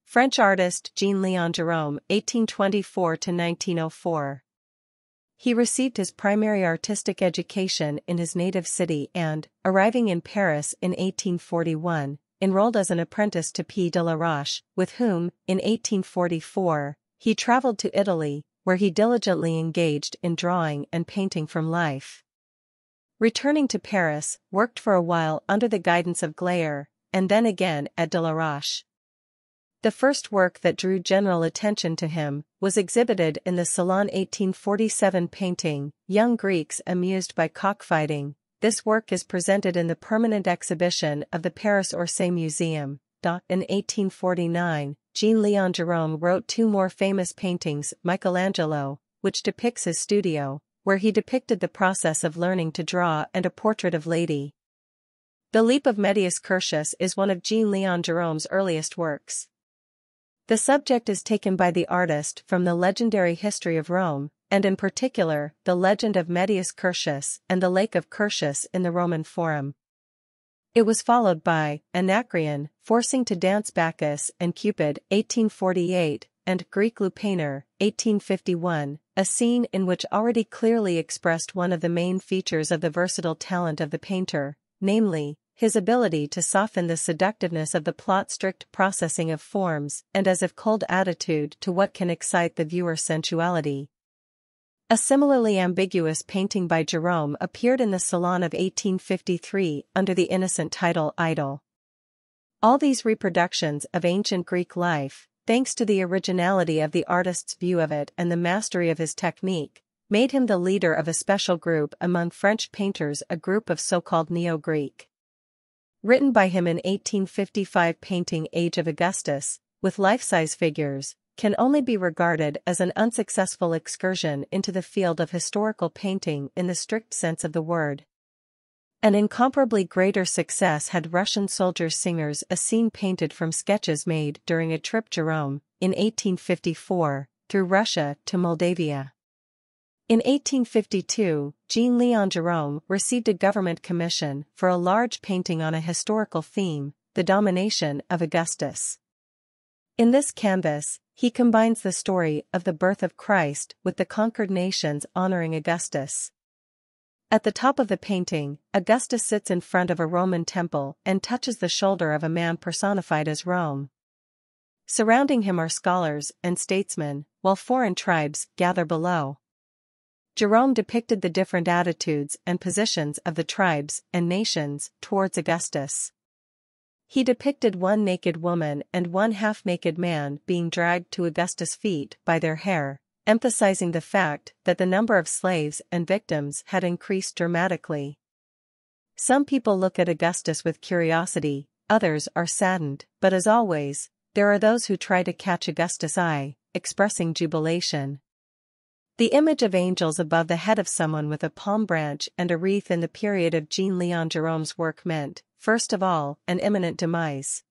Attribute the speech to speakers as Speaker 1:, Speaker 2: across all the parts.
Speaker 1: French artist Jean-Léon Jerome, 1824–1904. He received his primary artistic education in his native city and, arriving in Paris in 1841, enrolled as an apprentice to P. Delaroche, with whom, in 1844, he traveled to Italy, where he diligently engaged in drawing and painting from life. Returning to Paris, worked for a while under the guidance of Gleyer, and then again at Delaroche. The first work that drew general attention to him was exhibited in the Salon 1847 painting, Young Greeks Amused by Cockfighting. This work is presented in the permanent exhibition of the Paris Orsay Museum. In 1849, Jean-Léon Jerome wrote two more famous paintings, Michelangelo, which depicts his studio, where he depicted the process of learning to draw, and a portrait of Lady. The Leap of Mettius Curtius is one of Jean-Léon Jerome's earliest works. The subject is taken by the artist from the legendary history of Rome, and in particular, the legend of Mettius Curtius and the Lake of Curtius in the Roman Forum. It was followed by Anacreon, forcing to dance Bacchus and Cupid, 1848, and Greek Lupanar, 1851, a scene in which already clearly expressed one of the main features of the versatile talent of the painter, namely, his ability to soften the seductiveness of the plot, strict processing of forms, and as if cold attitude to what can excite the viewer's sensuality. A similarly ambiguous painting by Jerome appeared in the Salon of 1853 under the innocent title Idol. All these reproductions of ancient Greek life, thanks to the originality of the artist's view of it and the mastery of his technique, made him the leader of a special group among French painters, a group of so-called Neo-Greek. Written by him in 1855 painting Age of Augustus, with life-size figures, can only be regarded as an unsuccessful excursion into the field of historical painting in the strict sense of the word. An incomparably greater success had Russian soldiers singers, a scene painted from sketches made during a trip Jerome, in 1854, through Russia to Moldavia. In 1852, Jean-Léon Jerome received a government commission for a large painting on a historical theme, the domination of Augustus. In this canvas, he combines the story of the birth of Christ with the conquered nations honoring Augustus. At the top of the painting, Augustus sits in front of a Roman temple and touches the shoulder of a man personified as Rome. Surrounding him are scholars and statesmen, while foreign tribes gather below. Jerome depicted the different attitudes and positions of the tribes and nations towards Augustus. He depicted one naked woman and one half-naked man being dragged to Augustus' feet by their hair, emphasizing the fact that the number of slaves and victims had increased dramatically. Some people look at Augustus with curiosity, others are saddened, but as always, there are those who try to catch Augustus' eye, expressing jubilation. The image of angels above the head of someone with a palm branch and a wreath in the period of Jean-Léon Jerome's work meant, first of all, an imminent demise.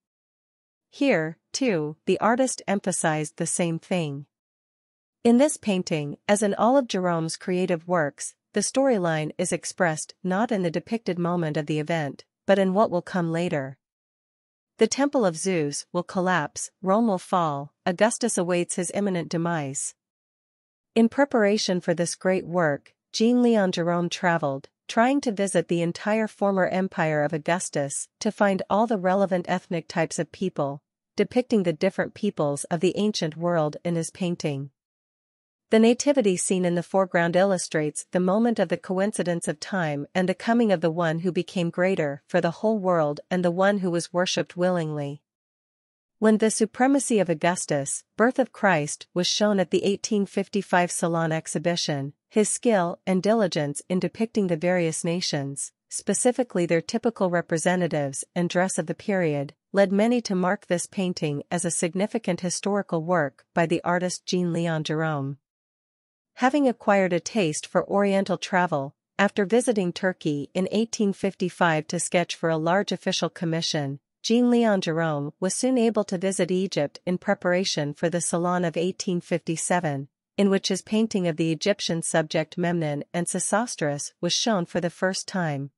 Speaker 1: Here, too, the artist emphasized the same thing. In this painting, as in all of Jerome's creative works, the storyline is expressed not in the depicted moment of the event, but in what will come later. The temple of Zeus will collapse, Rome will fall, Augustus awaits his imminent demise. In preparation for this great work, Jean-Léon Jerome traveled, trying to visit the entire former empire of Augustus to find all the relevant ethnic types of people, depicting the different peoples of the ancient world in his painting. The nativity scene in the foreground illustrates the moment of the coincidence of time and the coming of the one who became greater for the whole world and the one who was worshipped willingly. When the supremacy of Augustus, birth of Christ, was shown at the 1855 Salon exhibition, his skill and diligence in depicting the various nations, specifically their typical representatives and dress of the period, led many to mark this painting as a significant historical work by the artist Jean-Léon Jerome. Having acquired a taste for Oriental travel, after visiting Turkey in 1855 to sketch for a large official commission, Jean-Léon Jerome was soon able to visit Egypt in preparation for the Salon of 1857, in which his painting of the Egyptian subject Memnon and Sesostris was shown for the first time.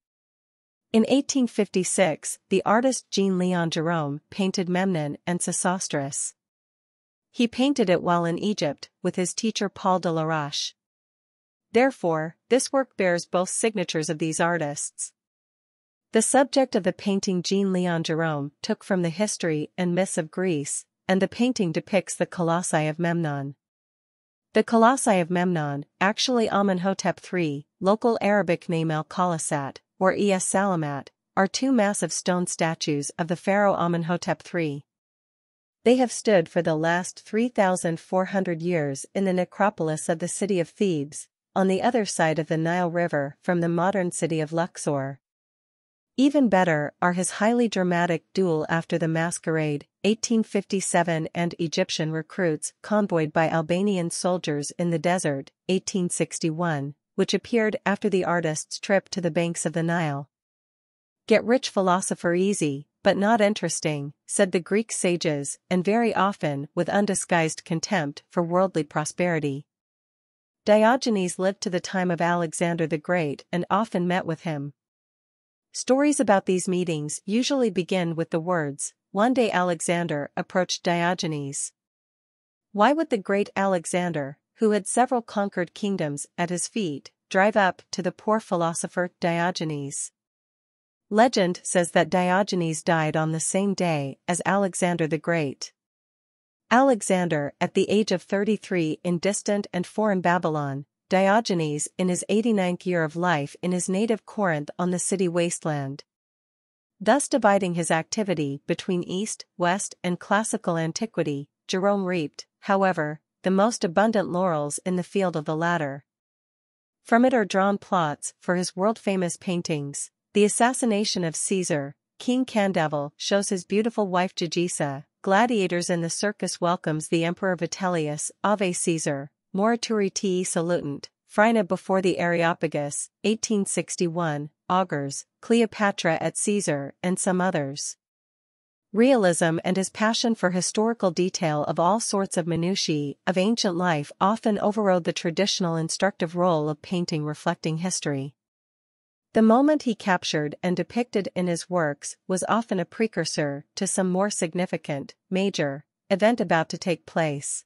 Speaker 1: In 1856, the artist Jean-Léon Jerome painted Memnon and Sesostris. He painted it while in Egypt, with his teacher Paul Delaroche. Therefore, this work bears both signatures of these artists. The subject of the painting Jean-Léon Jerome took from the history and myths of Greece, and the painting depicts the Colossi of Memnon. The Colossi of Memnon, actually Amenhotep III, local Arabic name El-Khalasat, or Es-Salamat, are two massive stone statues of the pharaoh Amenhotep III. They have stood for the last 3,400 years in the necropolis of the city of Thebes, on the other side of the Nile River from the modern city of Luxor. Even better are his highly dramatic Duel After the Masquerade, 1857, and Egyptian recruits convoyed by Albanian soldiers in the desert, 1861, which appeared after the artist's trip to the banks of the Nile. "Get rich philosopher easy, but not interesting," said the Greek sages, and very often with undisguised contempt for worldly prosperity. Diogenes lived to the time of Alexander the Great and often met with him. Stories about these meetings usually begin with the words, "One day Alexander approached Diogenes." Why would the great Alexander, who had several conquered kingdoms at his feet, drive up to the poor philosopher Diogenes? Legend says that Diogenes died on the same day as Alexander the Great. Alexander at the age of 33 in distant and foreign Babylon, Diogenes in his 89th year of life in his native Corinth on the city wasteland. Thus dividing his activity between East, West, and classical antiquity, Jerome reaped, however, the most abundant laurels in the field of the latter. From it are drawn plots for his world-famous paintings. The Assassination of Caesar, King Candavel shows his beautiful wife Jugisa, Gladiators in the Circus welcomes the Emperor Vitellius, Ave Caesar, Morituri te salutant, Phryne before the Areopagus, 1861, Augurs, Cleopatra at Caesar, and some others. Realism and his passion for historical detail of all sorts of minutiae of ancient life often overrode the traditional instructive role of painting reflecting history. The moment he captured and depicted in his works was often a precursor to some more significant, major, event about to take place.